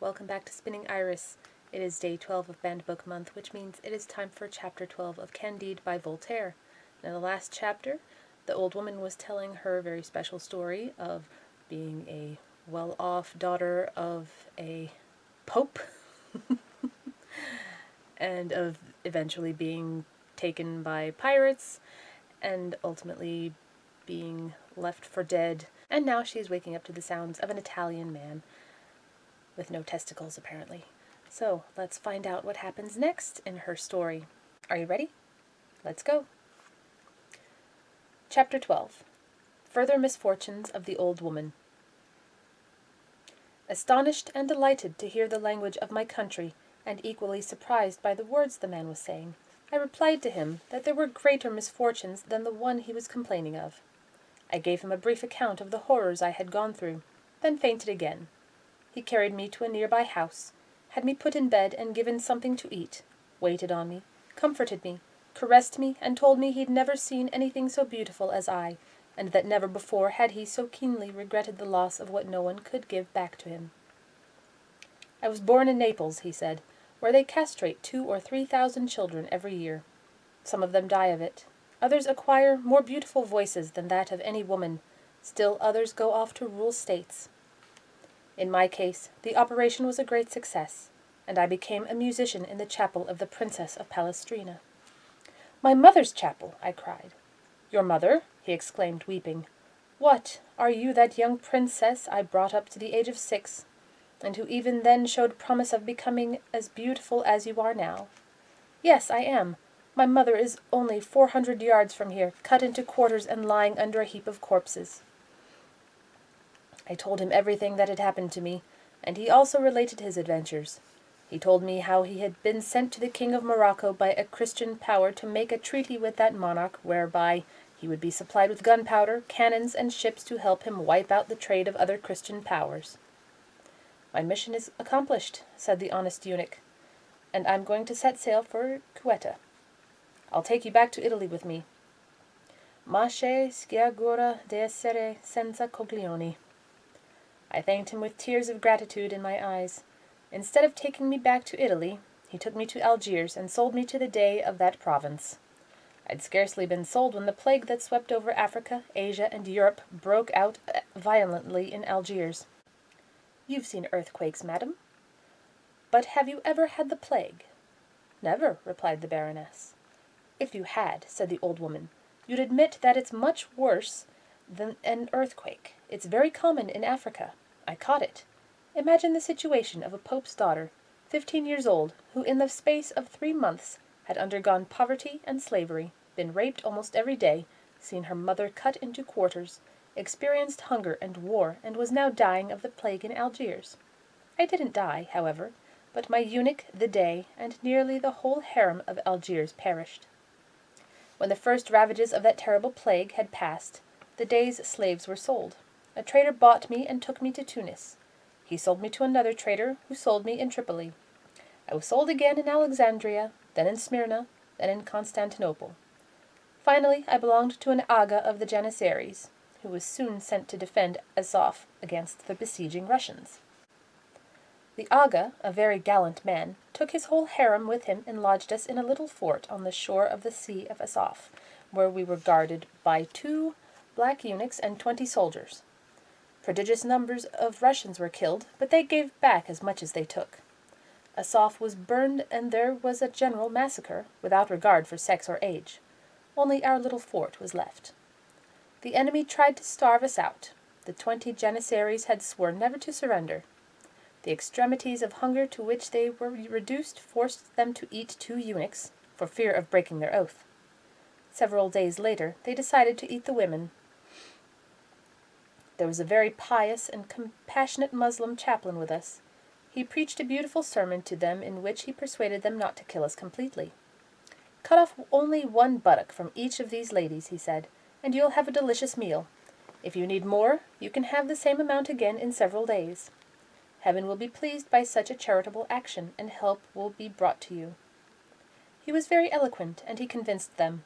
welcome back to Spinning Iris. It is day 12 of Banned Book Month, which means it is time for chapter 12 of Candide by Voltaire. In the last chapter, the old woman was telling her very special story of being a well-off daughter of a pope and of eventually being taken by pirates and ultimately being left for dead. And now she's waking up to the sounds of an Italian man with no testicles, apparently. So, let's find out what happens next in her story. Are you ready? Let's go. Chapter 12. Further Misfortunes of the Old Woman. Astonished and delighted to hear the language of my country, and equally surprised by the words the man was saying, I replied to him that there were greater misfortunes than the one he was complaining of. I gave him a brief account of the horrors I had gone through, then fainted again. He carried me to a nearby house, had me put in bed and given something to eat, waited on me, comforted me, caressed me, and told me he'd never seen anything so beautiful as I, and that never before had he so keenly regretted the loss of what no one could give back to him. I was born in Naples, he said, where they castrate 2,000 or 3,000 children every year. Some of them die of it. Others acquire more beautiful voices than that of any woman. Still others go off to rule states. In my case, the operation was a great success, and I became a musician in the chapel of the Princess of Palestrina. "My mother's chapel!" I cried. "Your mother?" he exclaimed, weeping. "What, are you that young princess I brought up to the age of 6, and who even then showed promise of becoming as beautiful as you are now?" "Yes, I am. My mother is only 400 yards from here, cut into quarters and lying under a heap of corpses." I told him everything that had happened to me, and he also related his adventures. He told me how he had been sent to the King of Morocco by a Christian power to make a treaty with that monarch whereby he would be supplied with gunpowder, cannons, and ships to help him wipe out the trade of other Christian powers. "My mission is accomplished," said the honest eunuch, "and I'm going to set sail for Ceuta. I'll take you back to Italy with me. Ma che sciagura d'essere senza coglioni." I thanked him with tears of gratitude in my eyes. Instead of taking me back to Italy, he took me to Algiers and sold me to the Dey of that province. I'd scarcely been sold when the plague that swept over Africa, Asia, and Europe broke out violently in Algiers. "You've seen earthquakes, madam. But have you ever had the plague?" "Never," replied the Baroness. "If you had," said the old woman, "you'd admit that it's much worse than an earthquake. It's very common in Africa. I caught it. Imagine the situation of a pope's daughter, 15 years old, who in the space of 3 months had undergone poverty and slavery, been raped almost every day, seen her mother cut into quarters, experienced hunger and war, and was now dying of the plague in Algiers. I didn't die, however, but my eunuch, the Dey, and nearly the whole harem of Algiers perished. When the first ravages of that terrible plague had passed, the Dey's slaves were sold. A trader bought me and took me to Tunis. He sold me to another trader, who sold me in Tripoli. I was sold again in Alexandria, then in Smyrna, then in Constantinople. Finally, I belonged to an aga of the Janissaries, who was soon sent to defend Azov against the besieging Russians. The aga, a very gallant man, took his whole harem with him and lodged us in a little fort on the shore of the Sea of Azov, where we were guarded by 2 black eunuchs and 20 soldiers. Prodigious numbers of Russians were killed, but they gave back as much as they took. Azov was burned, and there was a general massacre, without regard for sex or age. Only our little fort was left. The enemy tried to starve us out. The 20 Janissaries had sworn never to surrender. The extremities of hunger to which they were reduced forced them to eat 2 eunuchs, for fear of breaking their oath. Several days later, they decided to eat the women. There was a very pious and compassionate Muslim chaplain with us. He preached a beautiful sermon to them in which he persuaded them not to kill us completely. "Cut off only 1 buttock from each of these ladies," he said, "and you'll have a delicious meal. If you need more, you can have the same amount again in several days. Heaven will be pleased by such a charitable action, and help will be brought to you." He was very eloquent, and he convinced them.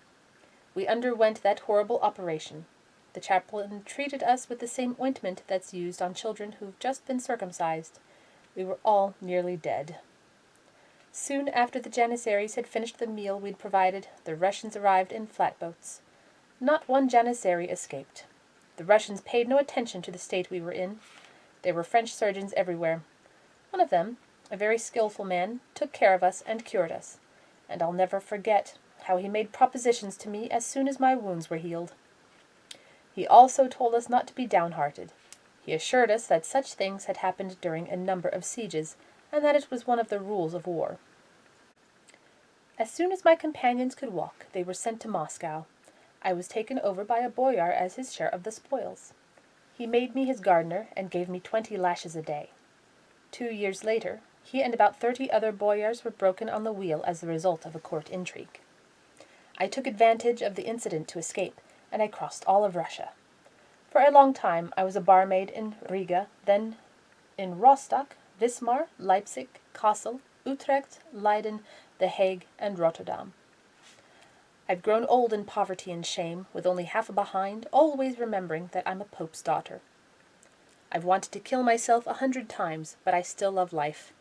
We underwent that horrible operation. The chaplain treated us with the same ointment that's used on children who've just been circumcised. We were all nearly dead. Soon after the Janissaries had finished the meal we'd provided, the Russians arrived in flatboats. Not one Janissary escaped. The Russians paid no attention to the state we were in. There were French surgeons everywhere. One of them, a very skilful man, took care of us and cured us, and I'll never forget how he made propositions to me as soon as my wounds were healed. He also told us not to be downhearted. He assured us that such things had happened during a number of sieges, and that it was one of the rules of war. As soon as my companions could walk, they were sent to Moscow. I was taken over by a boyar as his share of the spoils. He made me his gardener and gave me 20 lashes a day. 2 years later, he and about 30 other boyars were broken on the wheel as the result of a court intrigue. I took advantage of the incident to escape, and I crossed all of Russia. For a long time I was a barmaid in Riga, then in Rostock, Wismar, Leipzig, Kassel, Utrecht, Leiden, The Hague, and Rotterdam. I've grown old in poverty and shame, with only half a behind, always remembering that I'm a pope's daughter. I've wanted to kill myself 100 times, but I still love life.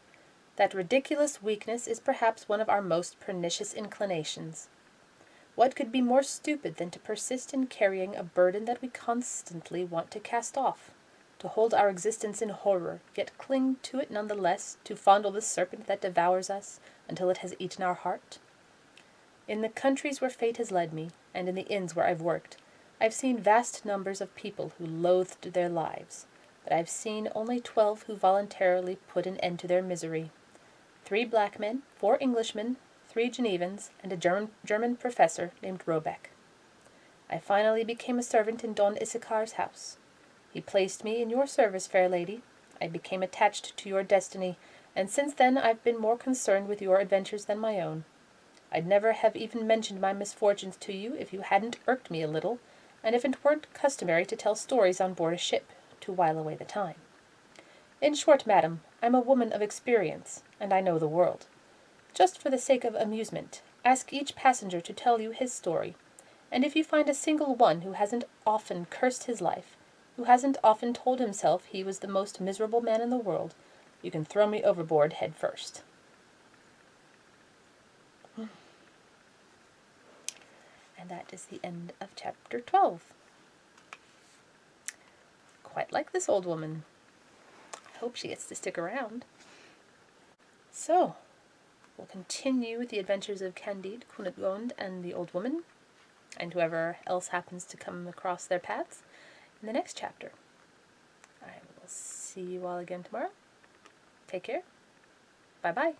That ridiculous weakness is perhaps one of our most pernicious inclinations. What could be more stupid than to persist in carrying a burden that we constantly want to cast off? To hold our existence in horror, yet cling to it none the less, to fondle the serpent that devours us until it has eaten our heart? In the countries where fate has led me, and in the inns where I've worked, I've seen vast numbers of people who loathed their lives, but I've seen only 12 who voluntarily put an end to their misery. 3 black men, 4 Englishmen, 3 Genevans, and a German professor named Robeck. I finally became a servant in Don Issachar's house. He placed me in your service, fair lady. I became attached to your destiny, and since then I've been more concerned with your adventures than my own. I'd never have even mentioned my misfortunes to you if you hadn't irked me a little, and if it weren't customary to tell stories on board a ship, to while away the time. In short, madam, I'm a woman of experience, and I know the world. Just for the sake of amusement, ask each passenger to tell you his story, and if you find a single one who hasn't often cursed his life, who hasn't often told himself he was the most miserable man in the world, you can throw me overboard head first. And that is the end of chapter 12. Quite like this old woman. I hope she gets to stick around. So, we'll continue with the adventures of Candide, Cunegonde, and the old woman, and whoever else happens to come across their paths in the next chapter. I will see you all again tomorrow. Take care. Bye-bye.